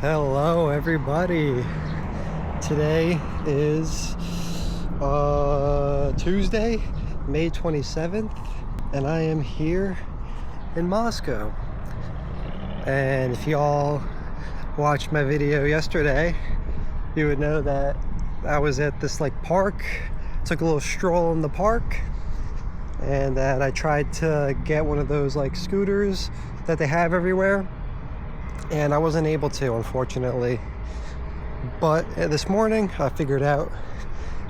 Hello everybody. Today is Tuesday, May 27th, and I am here in Moscow. And if y'all watched my video yesterday, you would know that I was at this park, took a little stroll in the park, and that I tried to get one of those scooters that they have everywhere, and I wasn't able to, unfortunately. But this morning I figured out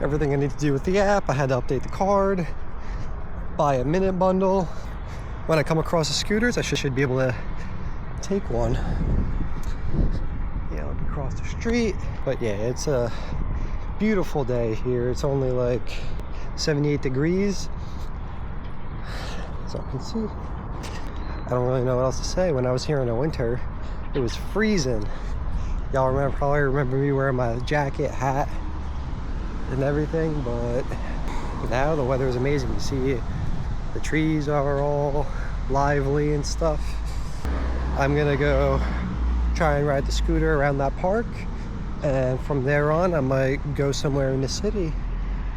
everything I need to do with the app. I had to update the card, buy a minute bundle. When I come across the scooters, I should be able to take one. Yeah, look across the street. But yeah, it's a beautiful day here. It's only 78 degrees, so I can see. I don't really know what else to say. When I was here in the winter, it was freezing. Y'all probably remember me wearing my jacket, hat, and everything, but now the weather is amazing. You see the trees are all lively and stuff. I'm gonna go try and ride the scooter around that park, and from there on I might go somewhere in the city.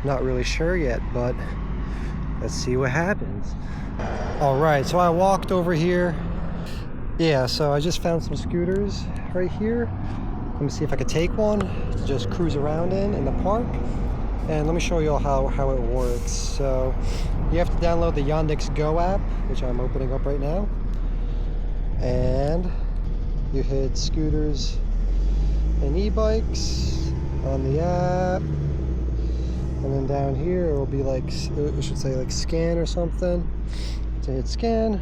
Not really sure yet, but let's see what happens. All right, so I walked over here. Yeah, so I just found some scooters right here. Let me see if I could take one to just cruise around in the park. And let me show you all how it works. So you have to download the Yandex Go app, which I'm opening up right now. And you hit scooters and e-bikes on the app. And then down here it will be it should say scan or something. So hit scan.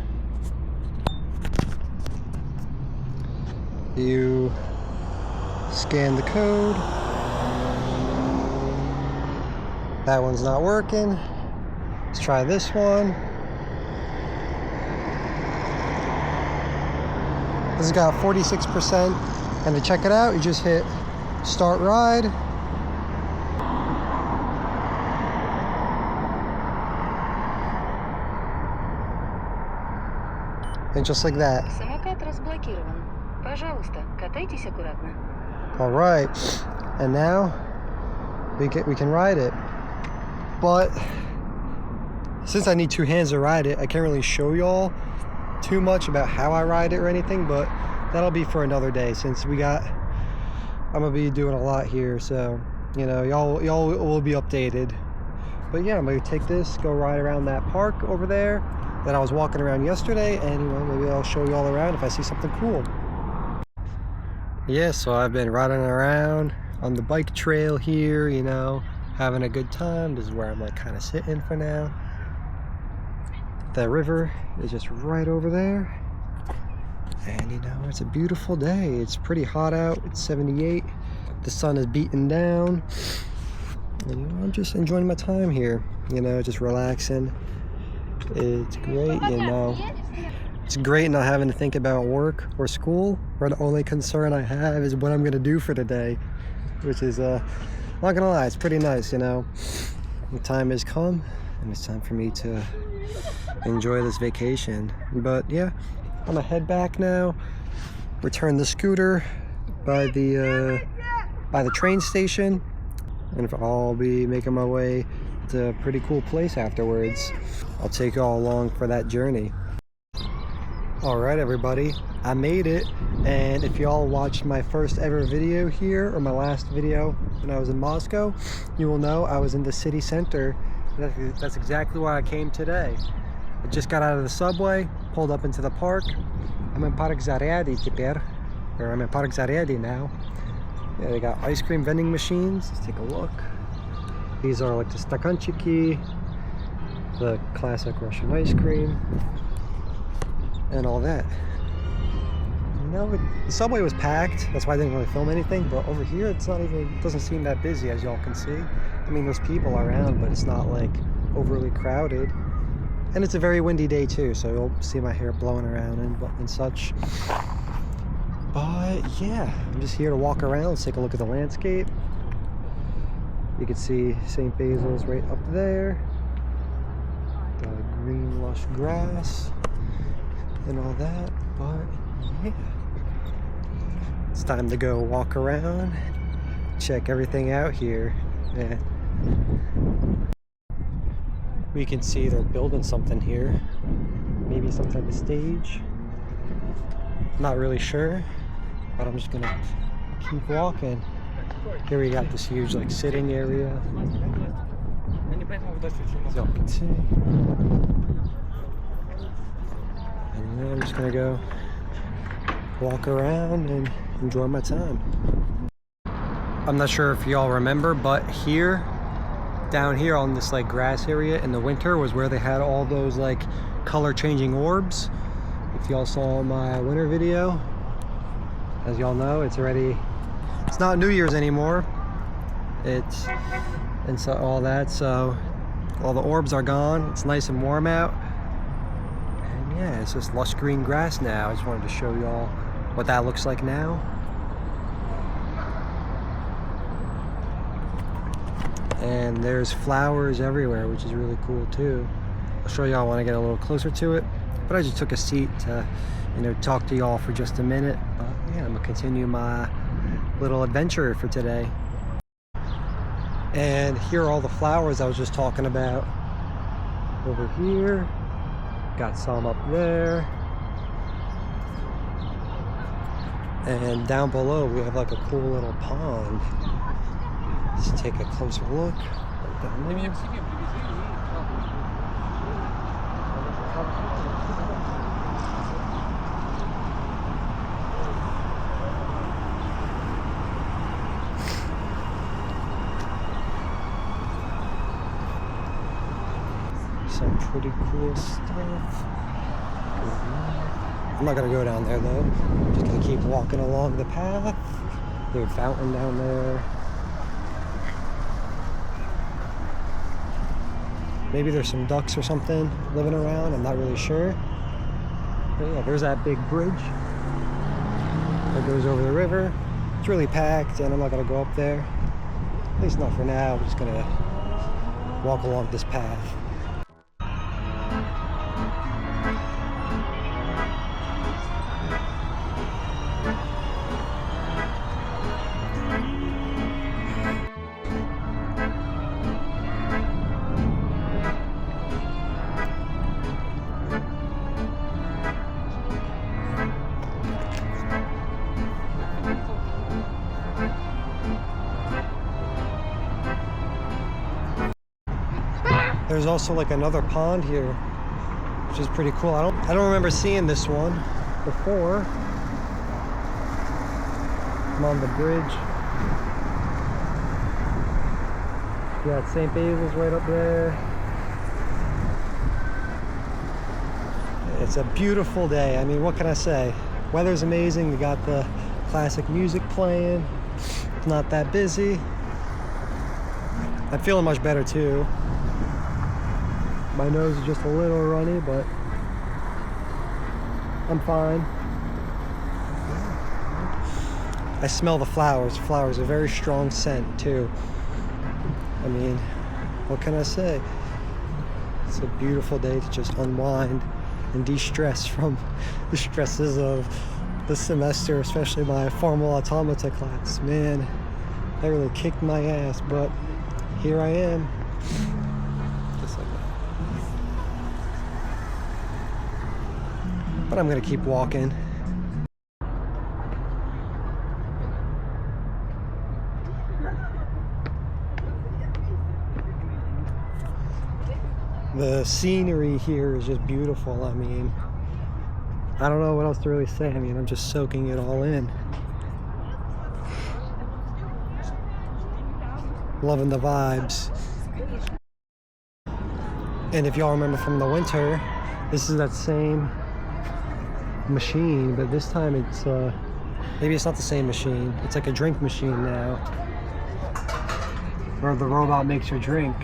You scan the code. That one's not working. Let's try this one. This has got 46%. And to check it out, you just hit start ride. And just like that. All right, and now we can ride it. But since I need two hands to ride it, I can't really show y'all too much about how I ride it or anything. But that'll be for another day, since I'm gonna be doing a lot here. So y'all will be updated. But yeah, I'm gonna take this, go ride around that park over there that I was walking around yesterday, and maybe I'll show you all around if I see something cool. Yeah, so I've been riding around on the bike trail here, having a good time. This is where I'm kind of sitting for now. The river is just right over there. And it's a beautiful day. It's pretty hot out. It's 78. The sun is beating down. And I'm just enjoying my time here, just relaxing. It's great, It's great not having to think about work or school, where the only concern I have is what I'm going to do for the day, which is, not going to lie, it's pretty nice, The time has come, and it's time for me to enjoy this vacation. But yeah, I'm going to head back now, return the scooter by the train station, and I'll be making my way to a pretty cool place afterwards. I'll take you all along for that journey. All right, everybody, I made it. And if y'all watched my first ever video here, or my last video when I was in Moscow, you will know I was in the city center. That's exactly where I came today. I just got out of the subway, pulled up into the park. I'm in Park Zaryadny teper, or I'm in Park Zaryadny now. Yeah, they got ice cream vending machines. Let's take a look. These are the stakanchiki, the classic Russian ice cream, and all that. The subway was packed, that's why I didn't really film anything, but over here it doesn't seem that busy, as y'all can see. I mean, there's people around, but it's not overly crowded. And it's a very windy day too, so you'll see my hair blowing around and such. But yeah, I'm just here to walk around. Let's take a look at the landscape. You can see St. Basil's right up there. The green lush grass and all that. But yeah, let's It's time to go walk around, check everything out here. Yeah. We can see they're building something here. Maybe some type of stage. Not really sure, but I'm just gonna keep walking. Here we got this huge like sitting area. As y'all can see. And then I'm just gonna go walk around and enjoy my time. I'm not sure if y'all remember, but here, down here on this like grass area in the winter was where they had all those like color changing orbs. If y'all saw my winter video, as y'all know, it's not New Year's anymore. And so all that, so all the orbs are gone. It's nice and warm out. And yeah, it's just lush green grass now. I just wanted to show y'all what that looks like now. And there's flowers everywhere, which is really cool too. I'll show y'all when I get a little closer to it. But I just took a seat to, talk to y'all for just a minute. But yeah, I'm gonna continue my little adventure for today. And here are all the flowers I was just talking about. Over here, got some up there. And down below, we have like a cool little pond. Let's take a closer look. Right down there. Some pretty cool stuff. I'm not gonna go down there though. I'm just gonna keep walking along the path. There's a fountain down there. Maybe there's some ducks or something living around. I'm not really sure. But yeah, there's that big bridge that goes over the river. It's really packed and I'm not gonna go up there. At least not for now. I'm just gonna walk along this path. There's also like another pond here, which is pretty cool. I don't remember seeing this one before. I'm on the bridge. Yeah, St. Basil's right up there. It's a beautiful day. I mean, what can I say? Weather's amazing. We got the classic music playing. It's not that busy. I'm feeling much better too. My nose is just a little runny, but I'm fine. I smell the flowers. Flowers, a very strong scent too. I mean, what can I say? It's a beautiful day to just unwind and de-stress from the stresses of the semester, especially my formal automata class. Man, that really kicked my ass, but here I am. Just like that. But I'm gonna keep walking. The scenery here is just beautiful. I mean, I don't know what else to really say. I mean, I'm just soaking it all in. Loving the vibes. And if y'all remember from the winter, this is that same machine, but this time it's maybe it's not the same machine. It's like a drink machine now, where the robot makes your drink.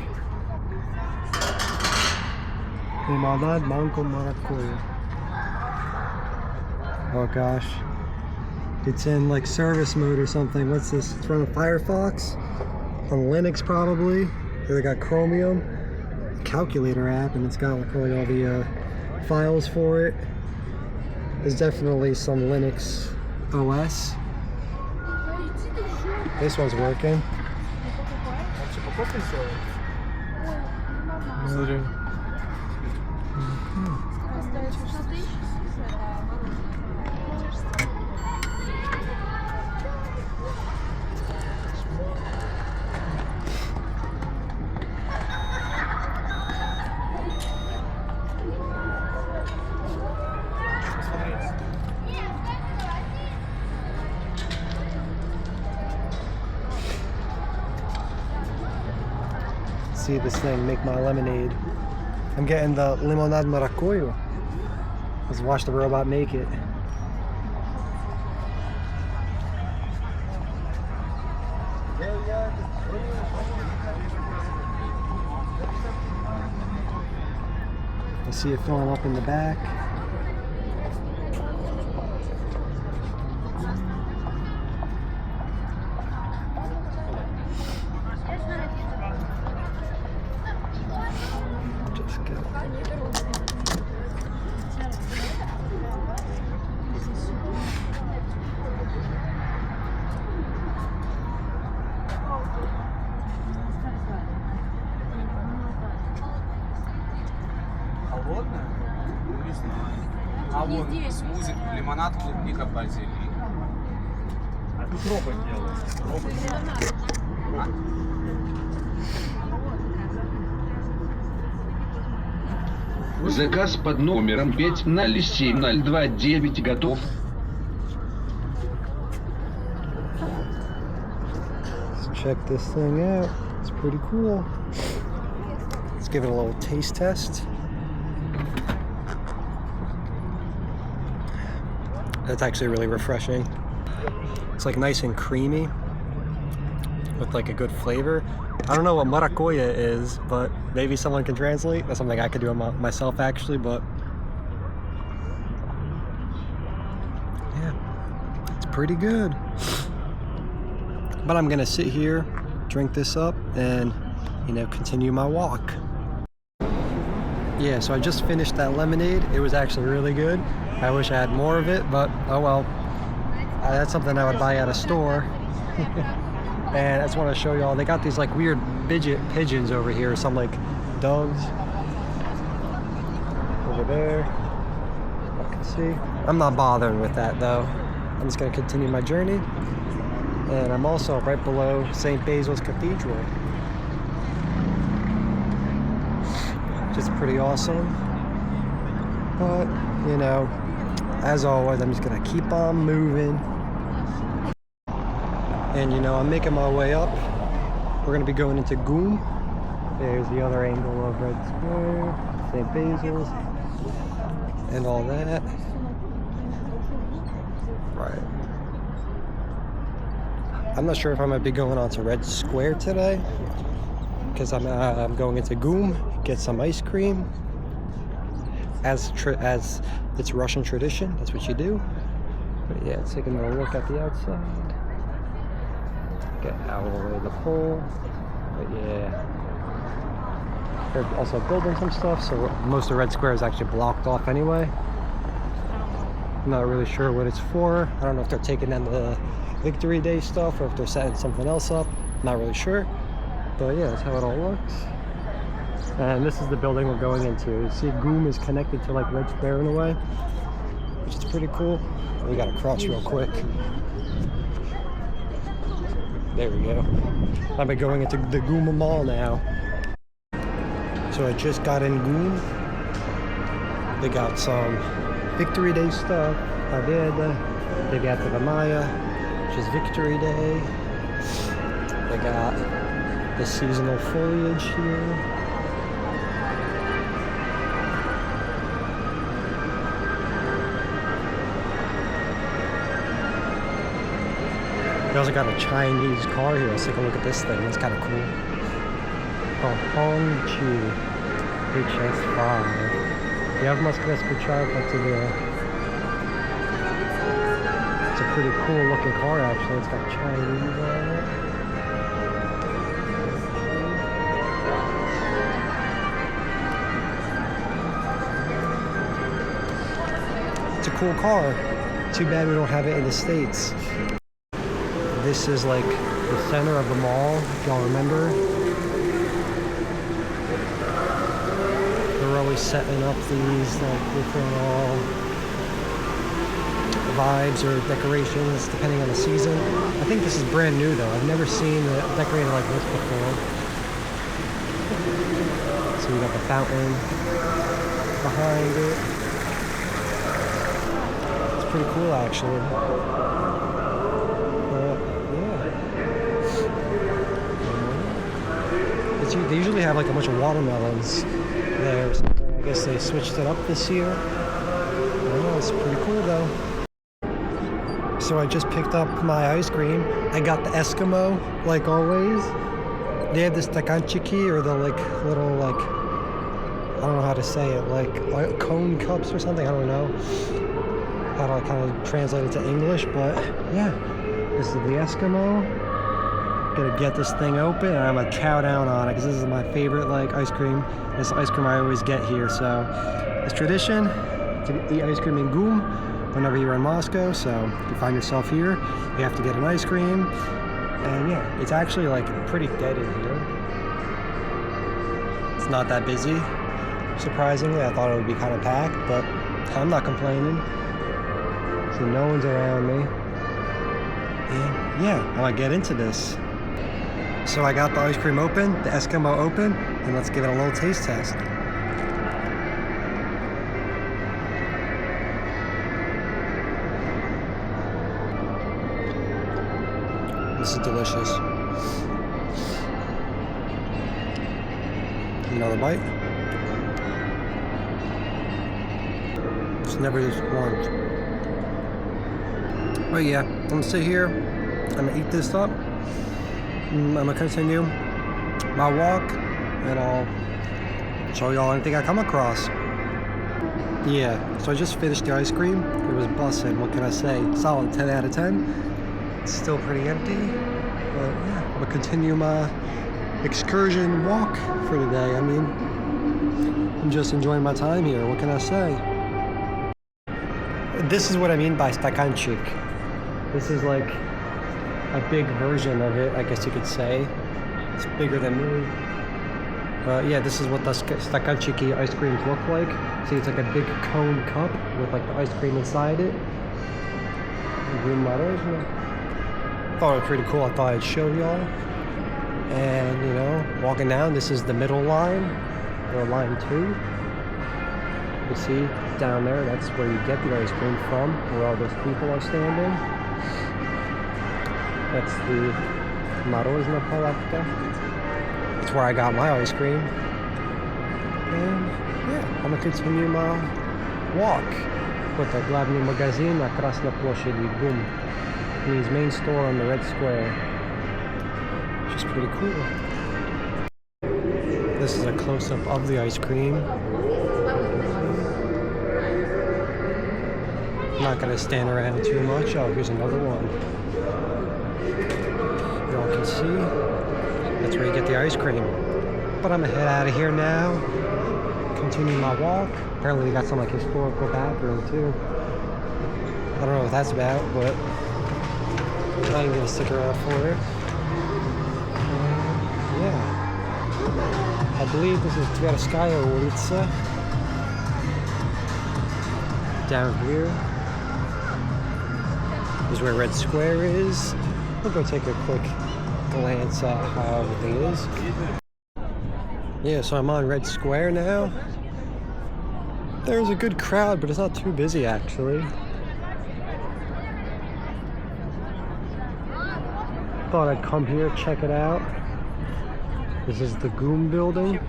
Oh gosh, it's in like service mode or something. What's this? It's running Firefox on Linux probably. They got Chromium calculator app, and it's got like all the files for it. There's definitely some Linux OS This one's working. See this thing, make my lemonade. I'm getting the limonade maracuyo. Let's watch the robot make it. I see it filling up in the back. Just go. А вот смузи, лимонад, клубника, базилик. А тут робот делает. Заказ под номером 507029 готов. Let's check this thing out. It's pretty cool. Let's give it a little taste test. That's actually really refreshing. It's like nice and creamy with like a good flavor. I don't know what maracuya is, but maybe someone can translate. That's something I could do myself actually, but yeah, it's pretty good. But I'm gonna sit here, drink this up, and continue my walk. Yeah, so I just finished that lemonade. It was actually really good. I wish I had more of it, but oh well. That's something I would buy at a store. And I just want to show y'all, they got these like weird pigeons over here, some like doves over there. I can see. I'm not bothering with that though. I'm just gonna continue my journey. And I'm also right below St. Basil's Cathedral, which is pretty awesome. But, as always, I'm just gonna keep on moving. And I'm making my way up. We're gonna be going into Goom. There's the other angle of Red Square, St. Basil's, and all that. Right. I'm not sure if I'm gonna be going on to Red Square today, because I'm going into Goom, get some ice cream. As it's Russian tradition, that's what you do. But yeah, taking a look at the outside. Get out of the way of the pole. But yeah, they're also building some stuff, so most of Red Square is actually blocked off anyway. I'm not really sure what it's for. I don't know if they're taking down the Victory Day stuff or if they're setting something else up. Not really sure. But yeah, that's how it all looks. And this is the building we're going into. You see, Goom is connected to like Red Square in a way, which is pretty cool. We gotta cross real quick. There we go. I'll be going into the Goom Mall now. So I just got in Goom. They got some Victory Day stuff. They got the Maya, which is Victory Day. They got the seasonal foliage here. They also got a Chinese car here. Let's take a look at this thing. It's kind of cool. Oh, Hongqi HS5. Я в Москве скучаю по тебе. It's a pretty cool looking car actually. It's got Chinese on it. It's a cool car. Too bad we don't have it in the States. this is like the center of the mall, if y'all remember. They're always setting up these like different vibes or decorations depending on the season. I think this is brand new though. I've never seen it decorated like this before. So we got the fountain behind it. It's pretty cool actually. They usually have like a bunch of watermelons there. I guess they switched it up this year. Oh, it's pretty cool though. So I just picked up my ice cream. I got the Eskimo, like always. They have the stakanchiki, or the like little like, I don't know how to say it, like cone cups or something. I don't know how to kind of translate it to English, but yeah, this is the Eskimo. Gonna get this thing open and I'm gonna chow down on it because this is my favorite like ice cream. This ice cream I always get here, so it's tradition to eat ice cream in GUM whenever you're in Moscow. So if you find yourself here, you have to get an ice cream. And yeah, it's actually like pretty dead in here. It's not that busy. Surprisingly, I thought it would be kind of packed, but I'm not complaining. So no one's around me. And yeah, I'm gonna get into this. So I got the ice cream open, the Eskimo open, and let's give it a little taste test. This is delicious. Another bite. It's never this warm. But yeah, I'm gonna sit here, I'm gonna eat this up. I'm gonna continue my walk and I'll show y'all anything I come across. Yeah, so I just finished the ice cream. It was bussin', what can I say? Solid 10 out of 10. It's still pretty empty, but yeah, I'm gonna continue my excursion walk for today. I mean, I'm just enjoying my time here, what can I say? This is what I mean by stakanchik. This is like a big version of it, I guess you could say. It's bigger than me. But yeah, this is what the stakanchiki ice creams look like. See, it's like a big cone cup with like the ice cream inside it. Thought it was pretty cool. I thought I'd show y'all. And you know, walking down, this is the middle line, or line 2. You see down there, that's where you get the ice cream from, where all those people are standing. That's the Marozhna Palatka. That's where I got my ice cream. And yeah, I'm gonna continue my walk with the Glavny Magazin na Krasna Ploshchedi, GUM. Means main store on the Red Square. Which is pretty cool. This is a close-up of the ice cream. I'm not gonna stand around too much. Oh, here's another one. Y'all can see, that's where you get the ice cream. But I'm gonna head out of here now, continue my walk. Apparently they got some like historical bathroom too. I don't know what that's about, but I'm gonna stick around for it. Yeah, I believe this is Tverskaya Ulitsa. Down here is where Red Square is. We'll go take a quick glance at how everything is. Yeah, so I'm on Red Square now. There's a good crowd, but it's not too busy actually. Thought I'd come here, check it out. This is the GUM building.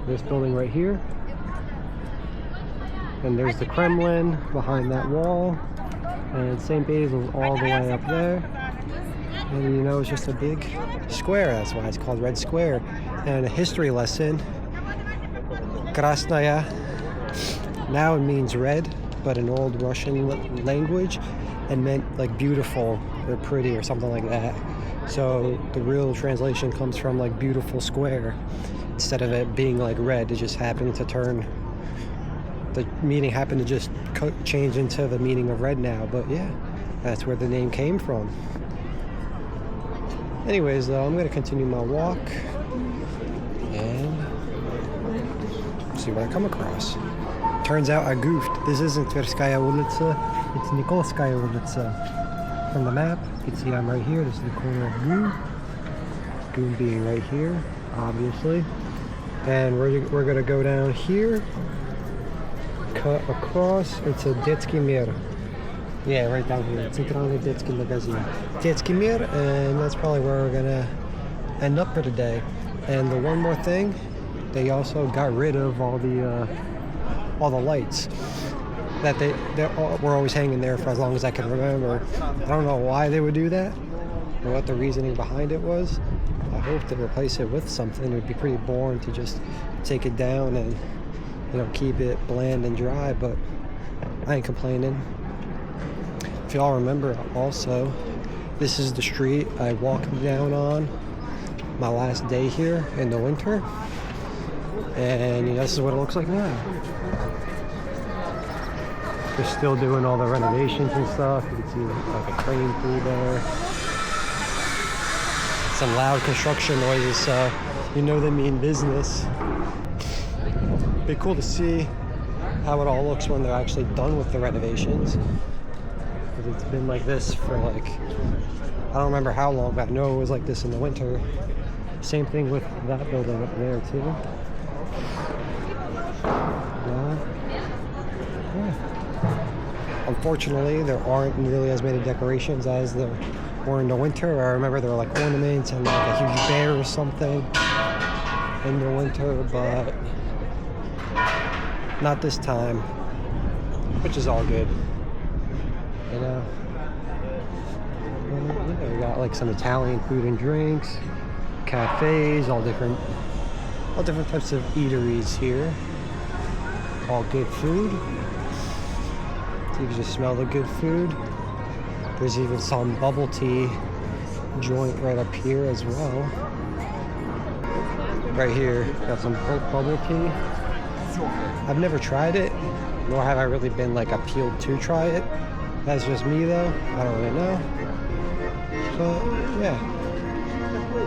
This building right here. And there's the Kremlin behind that wall. And St. Basil's all the way up there. And you know, it's just a big square. That's why it's called Red Square. And a history lesson. Krasnaya. Now it means red, but in old Russian language, and meant like beautiful or pretty or something like that. So the real translation comes from like beautiful square. Instead of it being like red, it just happened to turn, the meaning happened to just change into the meaning of red now. But yeah, that's where the name came from. Anyways, though, I'm gonna continue my walk and see what I come across. Turns out I goofed. This isn't Tverskaya Ulitsa, it's Nikolskaya Ulitsa. From the map, you can see I'm right here. This is the corner of Goon. Goon being right here, obviously. And we're gonna go down here, cut across, it's a Detski Mir. Yeah, right down here. Centralny Detski Magazin. Detski Mir, and that's probably where we're gonna end up for today. And the one more thing, they also got rid of all the lights that they were always hanging there for as long as I can remember. I don't know why they would do that or what the reasoning behind it was. I hope to replace it with something. It would be pretty boring to just take it down and, you know, keep it bland and dry, but I ain't complaining. If y'all remember also, this is the street I walked down on my last day here in the winter. And you know, this is what it looks like now. They're still doing all the renovations and stuff. You can see like a train through there. Some loud construction noises, so you know they mean business. Be cool to see how it all looks when they're actually done with the renovations. Because it's been like this for like, I don't remember how long, but I know it was like this in the winter. Same thing with that building up there too. Yeah. Unfortunately, there aren't nearly as many decorations as there were in the winter. I remember there were like ornaments and like a huge bear or something in the winter, but not this time, which is all good. You know, we got like some Italian food and drinks, cafes, all different types of eateries here. All good food. So you can just smell the good food. There's even some bubble tea joint right up here as well. Right here, got some bubble tea. I've never tried it, nor have I really been like appealed to try it. That's just me though, I don't really know. But yeah,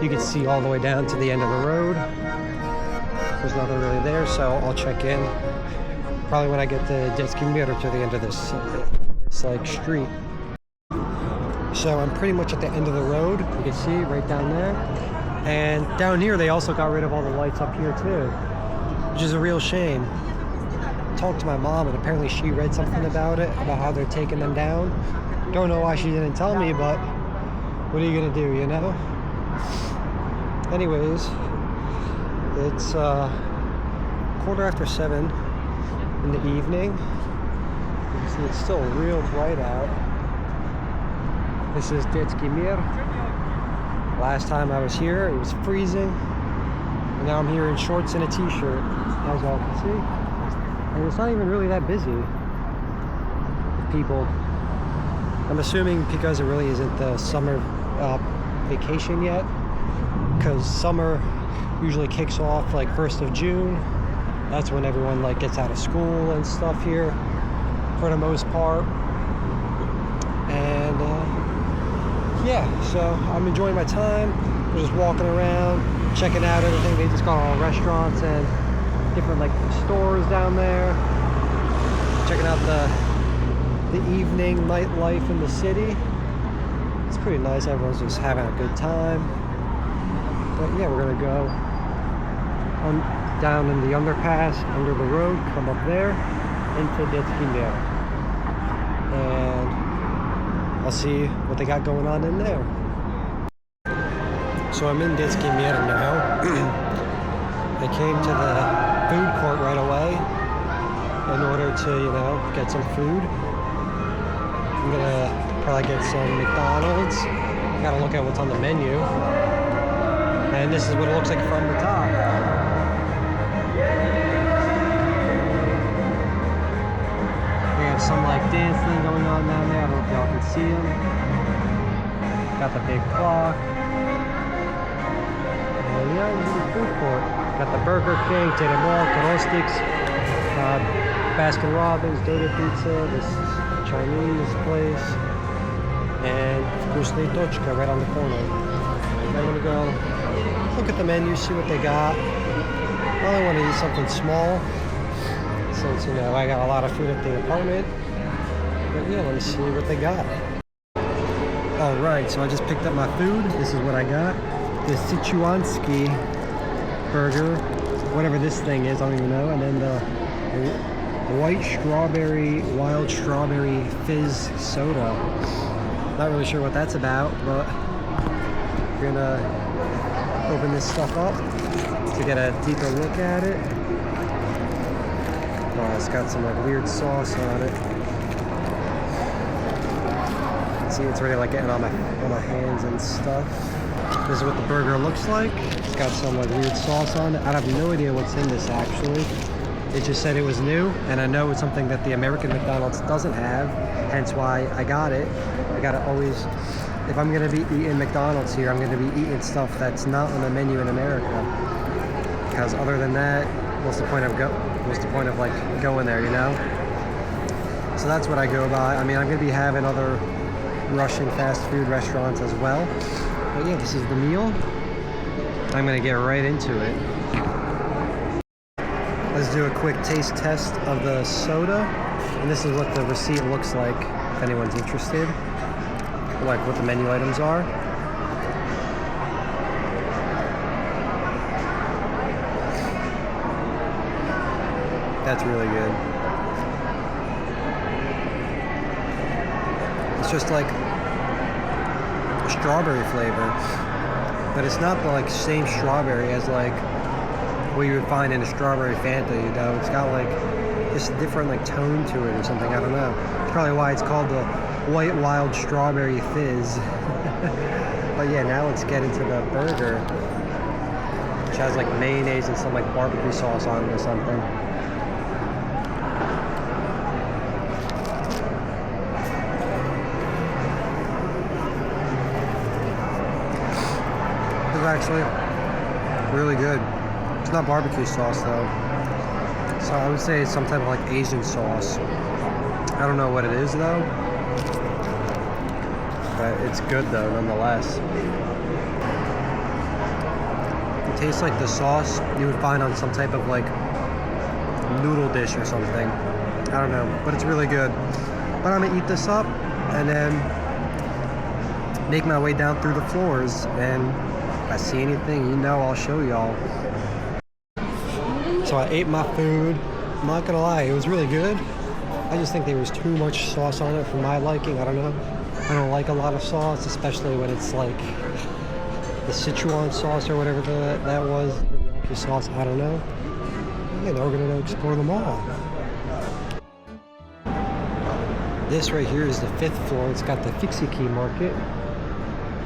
you can see all the way down to the end of the road. There's nothing really there, so I'll check in probably when I get to Detski Mir to the end of this like street. So I'm pretty much at the end of the road. You can see right down there. And down here they also got rid of all the lights up here too, which is a real shame. I talked to my mom and apparently she read something about it, about how they're taking them down. Don't know why she didn't tell me, but what are you gonna do, you know? Anyways, it's 7:15 in the evening. You can see it's still real bright out. This is Detski Mir. Last time I was here, it was freezing. And now I'm here in shorts and a t-shirt, as y'all can see. And it's not even really that busy with people. I'm assuming because it really isn't the summer vacation yet. Because summer usually kicks off like 1st of June. That's when everyone like gets out of school and stuff here for the most part. And yeah, so I'm enjoying my time. We're just walking around, checking out everything. They just got all restaurants and different like stores down there. Checking out the evening nightlife in the city. It's pretty nice. Everyone's just having a good time. But yeah, we're gonna go down in the underpass, under the road, come up there into Detski Mir. And I'll see what they got going on in there. So I'm in Detski Mir now. I came to the food court right away in order to, you know, get some food. I'm gonna probably get some McDonald's. Gotta look at what's on the menu. And this is what it looks like from the top. We have some like dance thing going on down there. I don't know if y'all can see them. Got the big clock. And yeah, this is the food court. Got the Burger King, Teremol, Korostiks, Baskin Robbins, Dodo Pizza, this Chinese place, and Vkusny Tochka right on the corner. I'm gonna go look at the menu, see what they got. I only want to eat something small since, you know, I got a lot of food at the apartment. But yeah, let me see what they got. Alright, so I just picked up my food. This is what I got. The Sichuanski burger, whatever this thing is, I don't even know. And then the white strawberry, wild strawberry fizz soda. Not really sure what that's about, but we're gonna open this stuff up to get a deeper look at it. Oh, it's got some like weird sauce on it. See, it's already like getting on my hands and stuff. This is what the burger looks like. It's got some like weird sauce on it. I have no idea what's in this actually. It just said it was new, and I know it's something that the American McDonald's doesn't have, hence why I got it. I gotta always, if I'm gonna be eating McDonald's here, I'm gonna be eating stuff that's not on the menu in America. Because other than that, what's the point of like going there, you know? So that's what I go by. I mean, I'm gonna be having other Russian fast food restaurants as well. But yeah, this is the meal. I'm gonna get right into it. Let's do a quick taste test of the soda. And this is what the receipt looks like, if anyone's interested. Like what the menu items are. That's really good. It's just like a strawberry flavor. But it's not the like same strawberry as like what you would find in a strawberry Fanta, you know. It's got like this different like tone to it or something, I don't know. It's probably why it's called the White Wild Strawberry Fizz. But yeah, now let's get into the burger, which has like mayonnaise and some like barbecue sauce on it or something. This is actually really good. It's not barbecue sauce though. So I would say it's some type of like Asian sauce. I don't know what it is though. But it's good though nonetheless. It tastes like the sauce you would find on some type of like noodle dish or something. I don't know, but it's really good. But I'm gonna eat this up and then make my way down through the floors, and if I see anything, you know, I'll show y'all. So I ate my food. I'm not gonna lie, it was really good. I just think there was too much sauce on it for my liking. I don't know. I don't like a lot of sauce, especially when it's like the Sichuan sauce or whatever that was. The sauce, I don't know. Yeah, now we're gonna go explore them all. This right here is the 5th floor. It's got the Fixie Market,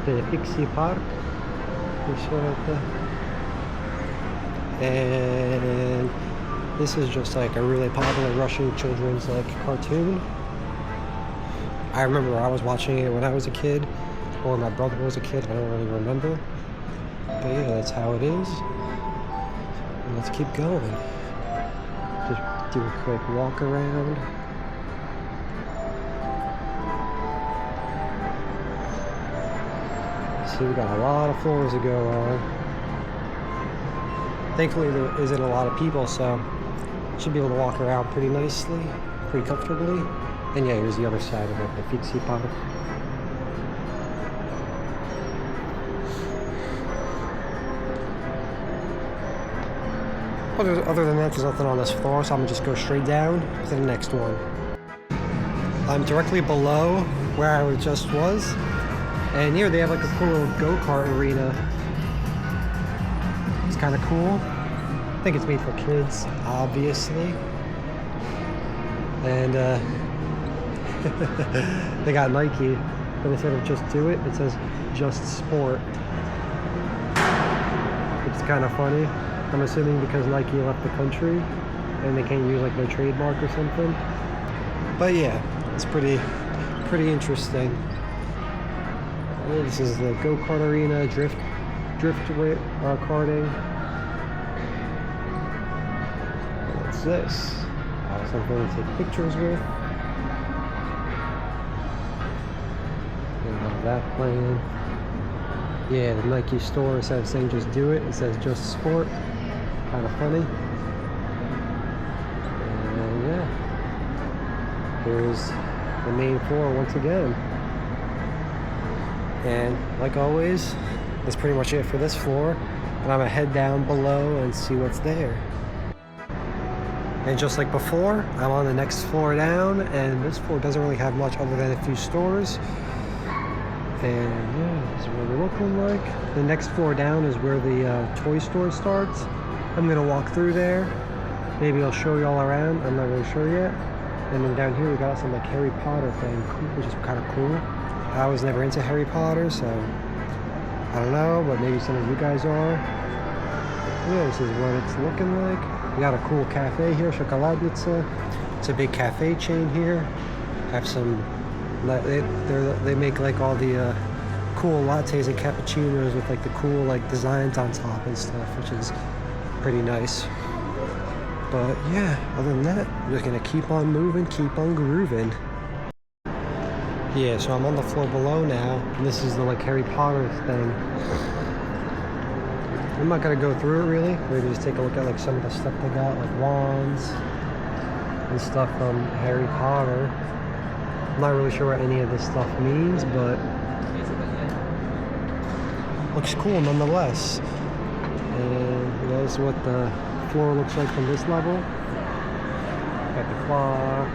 the Fixie Park. And this is just like a really popular Russian children's like cartoon. I remember I was watching it when I was a kid, or my brother was a kid, I don't really remember. But yeah, that's how it is. And let's keep going. Just do a quick walk around. So we got a lot of floors to go on. Thankfully there isn't a lot of people, so should be able to walk around pretty nicely, pretty comfortably. And yeah, here's the other side of it, the Fixie Park. Other than that, there's nothing on this floor, so I'm gonna just go straight down to the next one. I'm directly below where I just was, and here they have like a cool little go-kart arena. It's kind of cool. I think it's made for kids, obviously. And they got Nike, but instead of just do it, it says just sport. It's kind of funny. I'm assuming because Nike left the country and they can't use like their trademark or something. But yeah, it's pretty interesting. This is the go-kart arena, drift karting. What's this? Something to take pictures with. We have that playing. Yeah, the Nike store, instead of saying just do it, it says just sport. Kind of funny. And yeah, here's the main floor once again. And like always, that's pretty much it for this floor. And I'm gonna head down below and see what's there. And just like before, I'm on the next floor down, and this floor doesn't really have much other than a few stores. And yeah, this is what we're looking like. The next floor down is where the toy store starts. I'm gonna walk through there. Maybe I'll show you all around. I'm not really sure yet. And then down here we got some like Harry Potter thing, which is kind of cool. I was never into Harry Potter, so I don't know, but maybe some of you guys are. Yeah, this is what it's looking like. We got a cool cafe here, Chocoladnica. It's a big cafe chain here. Have some, they make like all the cool lattes and cappuccinos with like the cool like designs on top and stuff, which is pretty nice. But yeah, other than that, I'm just gonna keep on moving, keep on grooving. Yeah, so I'm on the floor below now, and this is the like Harry Potter thing. I'm not gonna go through it really. Maybe just take a look at like some of the stuff they got, like wands and stuff from Harry Potter. I'm not really sure what any of this stuff means, but looks cool nonetheless. And you know, this is what the floor looks like from this level. Got the clock.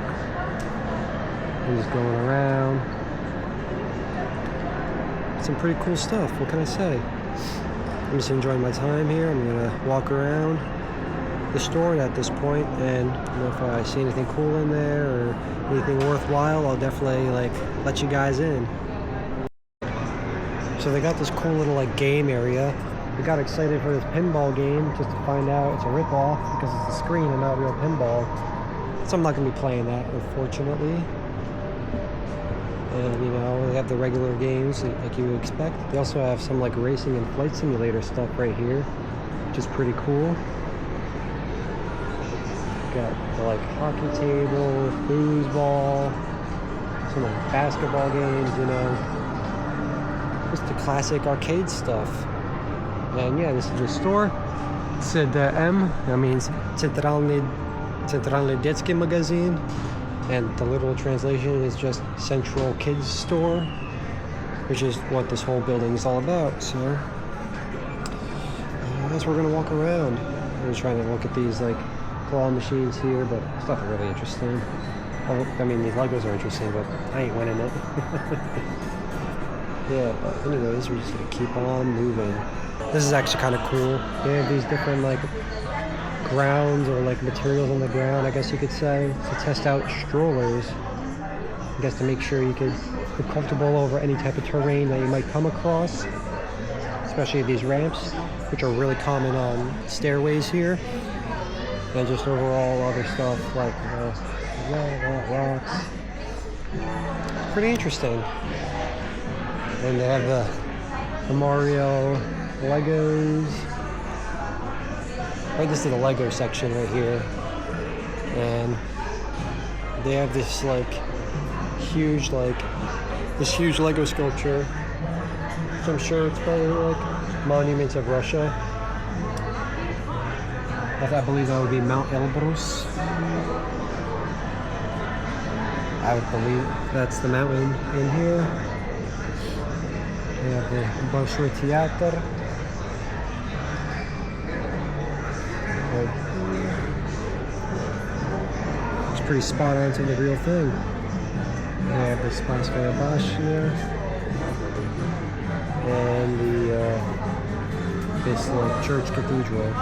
I'm just going around. Some pretty cool stuff. What can I say? I'm just enjoying my time here. I'm gonna walk around the store at this point, and you know, if I see anything cool in there or anything worthwhile, I'll definitely like let you guys in. So they got this cool little like game area. We got excited for this pinball game just to find out it's a rip-off because it's a screen and not real pinball. So I'm not gonna be playing that, unfortunately. And you know, they have the regular games like you would expect. They also have some like racing and flight simulator stuff right here, which is pretty cool. Got the like hockey table, foosball, some like basketball games, you know. Just the classic arcade stuff. And yeah, this is the store. It said M, that means Centralny Детский Magazine. And the literal translation is just Central Kids Store, which is what this whole building is all about. So that's where we're gonna walk around. I'm just trying to look at these like claw machines here, but it's nothing really interesting. I mean, these Legos are interesting, but I ain't winning it. Yeah, but anyways, we're just gonna keep on moving. This is actually kind of cool. They have these different like grounds or like materials on the ground, I guess you could say, to test out strollers. I guess to make sure you could be comfortable over any type of terrain that you might come across, especially these ramps, which are really common on stairways here, and just overall other stuff like rocks. Pretty interesting. And they have the Mario Legos. Right, this is the Lego section right here, and they have this like huge Lego sculpture, which I'm sure it's probably like monuments of Russia. I believe that would be Mount Elbrus. I would believe that's the mountain in here. They have the Bolshoi Theater. It's pretty spot on to the real thing. They have the Spasskaya Bashня and this like church cathedral.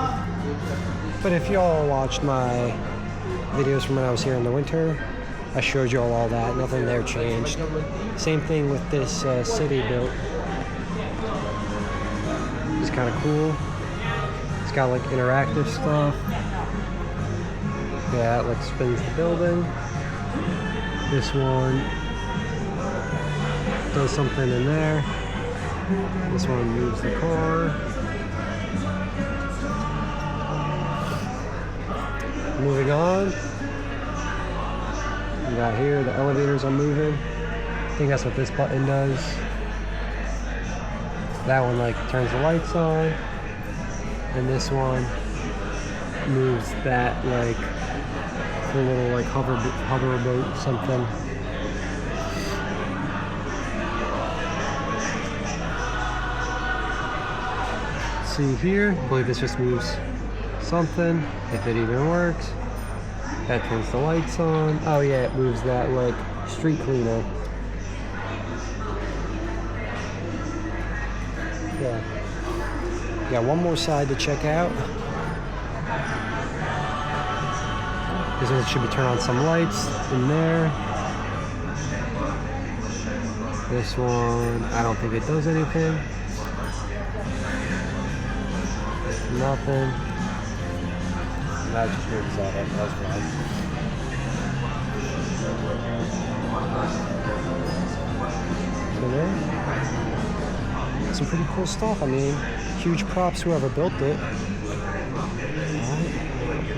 But if y'all watched my videos from when I was here in the winter, I showed you all that. Nothing there changed. Same thing with this city built. It's kind of cool. It's got like interactive stuff. Yeah, it like spins the building. This one does something in there. This one moves the car. Moving on. We got here, the elevators are moving. I think that's what this button does. That one like turns the lights on, and this one moves that like the little like hover boat something. See here, I believe this just moves something, if it even works. That turns the lights on. Oh yeah, it moves that like street cleaner. Yeah. Got one more side to check out. This one should be turn on some lights in there. This one, I don't think it does anything. Nothing. That just moves that up. That's right. So there. Some pretty cool stuff. I mean, huge props whoever built it. Alright.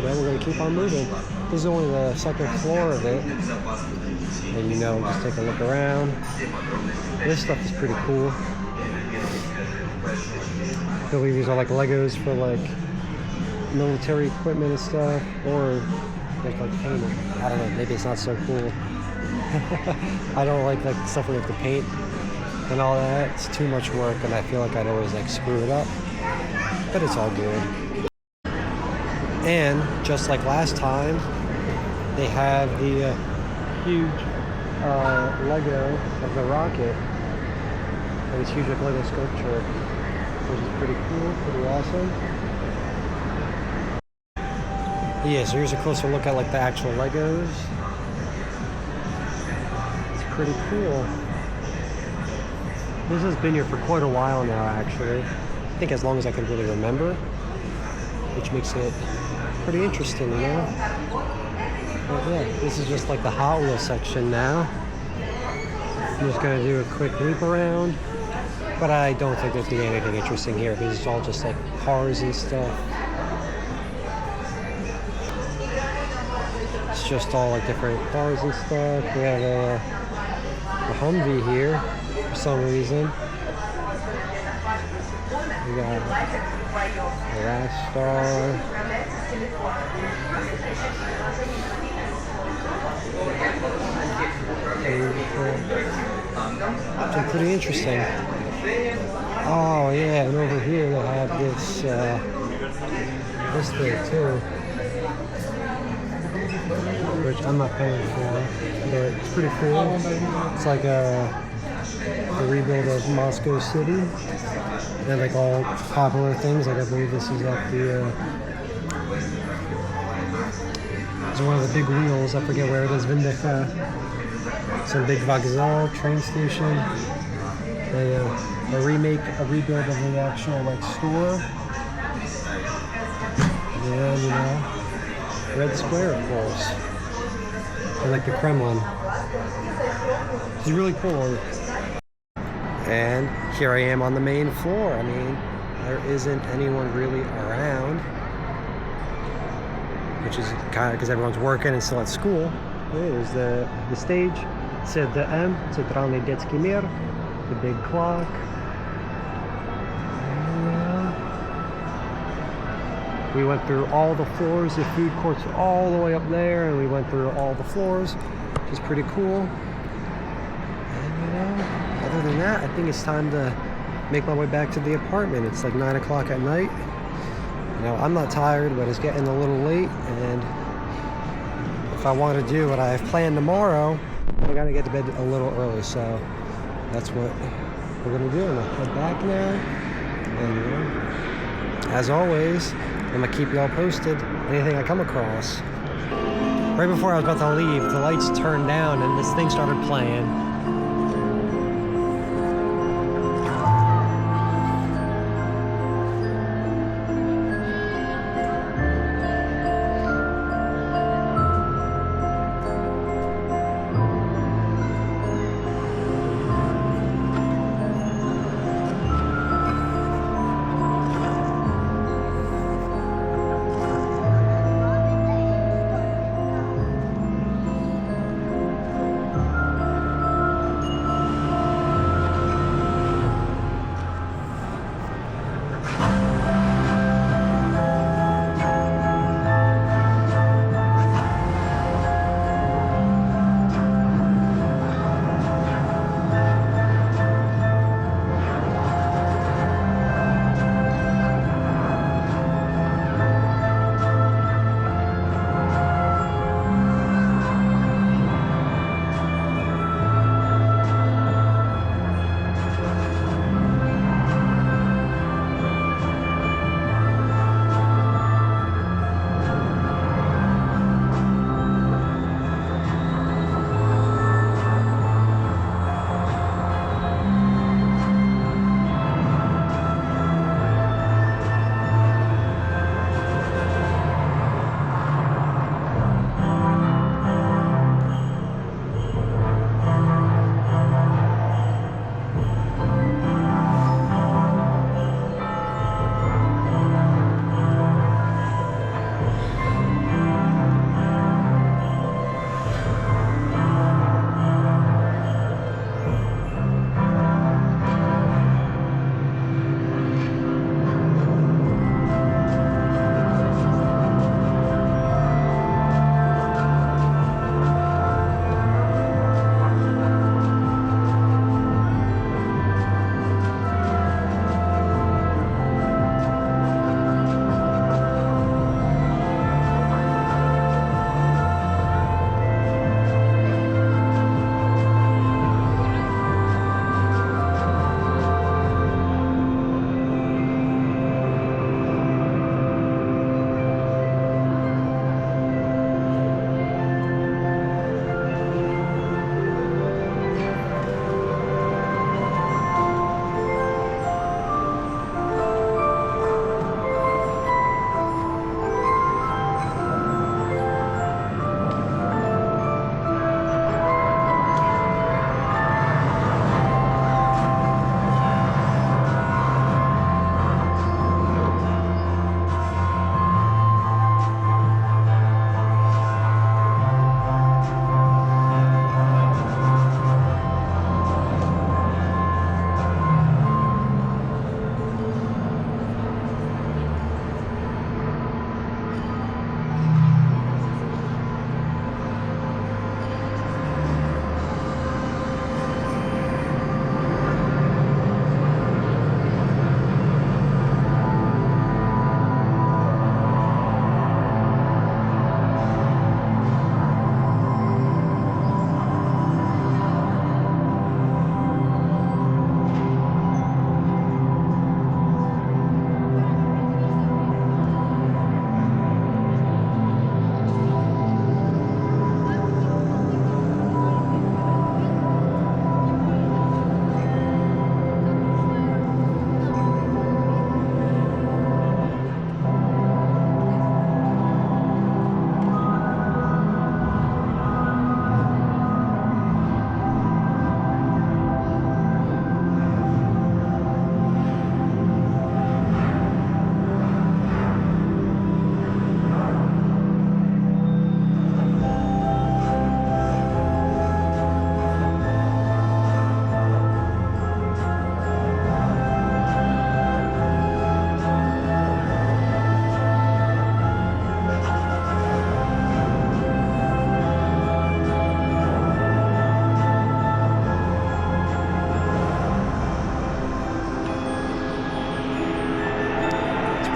Then we're gonna keep on moving. This is only the second floor of it. And you know, just take a look around. This stuff is pretty cool. I believe these are like Legos for like military equipment and stuff, or like painting. I don't know, maybe it's not so cool. I don't like stuff where you have to paint and all that. It's too much work, and I feel like I'd always like screw it up. But it's all good. And just like last time, they have the huge Lego of the rocket. And this huge like Lego sculpture, which is pretty cool, pretty awesome. Yeah, so here's a closer look at like the actual Legos. It's pretty cool. This has been here for quite a while now, actually. I think as long as I can really remember, which makes it pretty interesting, you know? But yeah, this is just like the Hot Wheels section now. I'm just gonna do a quick loop around, but I don't think there's gonna be anything interesting here because it's all just like cars and stuff. It's just all like different cars and stuff. We have a Humvee here for some reason. We got a Rastar. It's pretty interesting. Oh yeah, and over here they have this thing too, which I'm not paying for, but it's pretty cool. It's like a rebuild of Moscow City. They have like all popular things. Like I believe this is at the it's one of the big wheels. I forget where it is. Vindeka. Some big Vokzal train station. A rebuild of the actual like store. And you know, Red Square, of course. And like the Kremlin. It's really cool. And here I am on the main floor. I mean, there isn't anyone really around, which is kind of because everyone's working and still at school. There's the stage. CDM, Центральный детский мир, the big clock. We went through all the floors. The food courts are all the way up there, and we went through all the floors, which is pretty cool. And you know, other than that, I think it's time to make my way back to the apartment. It's like 9 o'clock at night. You know, I'm not tired, but it's getting a little late, and if I want to do what I have planned tomorrow, I gotta get to bed a little early, so that's what we're gonna do. I'm gonna head back now, and you know, as always, I'm gonna keep y'all posted. Anything I come across. Right before I was about to leave, the lights turned down and this thing started playing.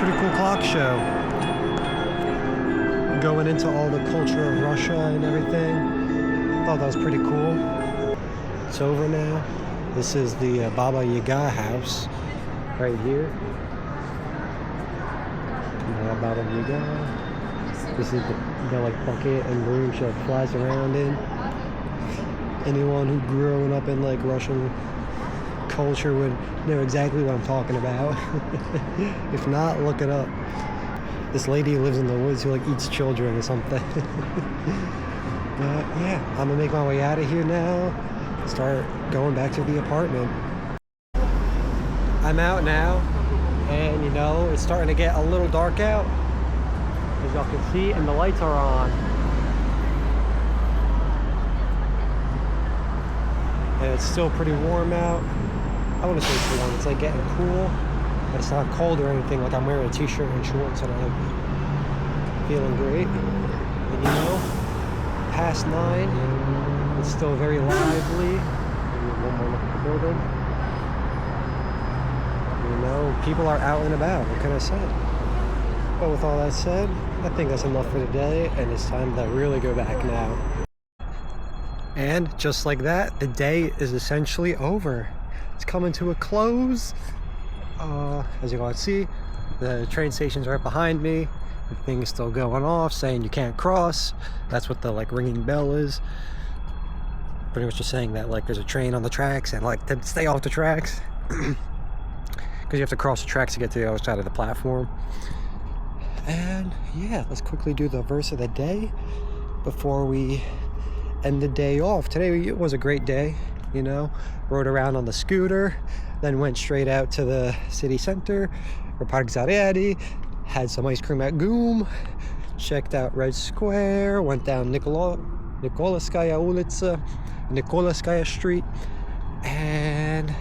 pretty cool clock show. Going into all the culture of Russia and everything. Thought that was pretty cool. It's over now. This is the Baba Yaga house right here. Baba Yaga. This is the like bucket and broom she like flies around in. Anyone who grew up in like Russian culture would know exactly what I'm talking about. If not, look it up. This lady lives in the woods who like eats children or something. But yeah, I'm gonna make my way out of here now. Start going back to the apartment. I'm out now, and you know, it's starting to get a little dark out, as y'all can see, and the lights are on. And it's still pretty warm out. I wouldn't say it's warm, it's like getting cool, but it's not cold or anything. Like I'm wearing a t-shirt and shorts and I'm feeling great. And you know, past 9, it's still very lively. Maybe one more look at the building. You know, people are out and about, what can I say? But with all that said, I think that's enough for today, and it's time to really go back now. And just like that, the day is essentially over. It's coming to a close. As you can see, the train station's right behind me. The thing is still going off saying you can't cross. That's what the like ringing bell is. Pretty much just saying that like there's a train on the tracks and like to stay off the tracks. Because you have to cross the tracks to get to the other side of the platform. And yeah, let's quickly do the verse of the day before we end the day off. Today it was a great day, you know. Rode around on the scooter, then went straight out to the city center, or Park Zaryady, had some ice cream at Goom, checked out Red Square, went down Nikolaskaya Street, and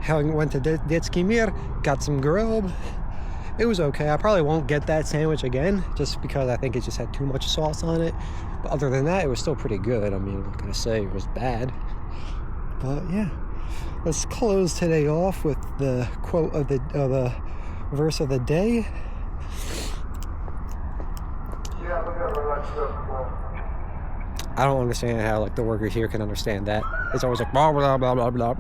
went to Detsky Mir, got some grub. It was okay. I probably won't get that sandwich again, just because I think it just had too much sauce on it. But other than that, it was still pretty good. I mean, I'm not gonna say it was bad. But yeah, let's close today off with the quote of the verse of the day. I don't understand how like the workers here can understand that. It's always like blah blah blah blah blah.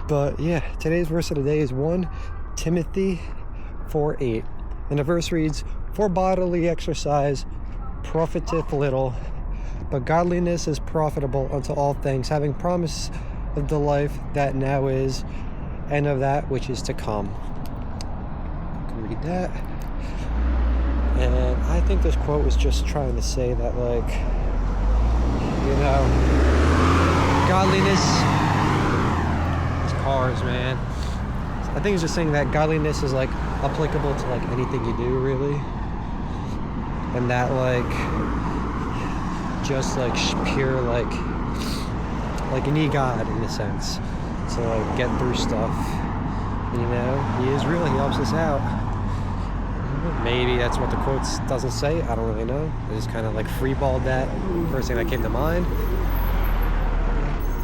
But yeah, today's verse of the day is 1 Timothy 4:8. And the verse reads, "For bodily exercise profiteth little, but godliness is profitable unto all things, having promise of the life that now is, and of that which is to come." You can read that. And I think this quote was just trying to say that, like, you know, godliness is cars, man. I think it's just saying that godliness is like applicable to like anything you do, really. And that like just like pure like you need God in a sense to like get through stuff. You know, He is real. He helps us out. Maybe that's what the quote doesn't say. I don't really know. I just kind of like freeballed that. First thing that came to mind.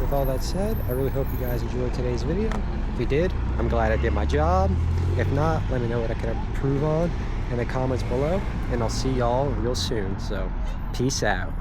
With all that said, I really hope you guys enjoyed today's video. If you did, I'm glad I did my job. If not, let me know what I can improve on in the comments below. And I'll see y'all real soon. So, peace out.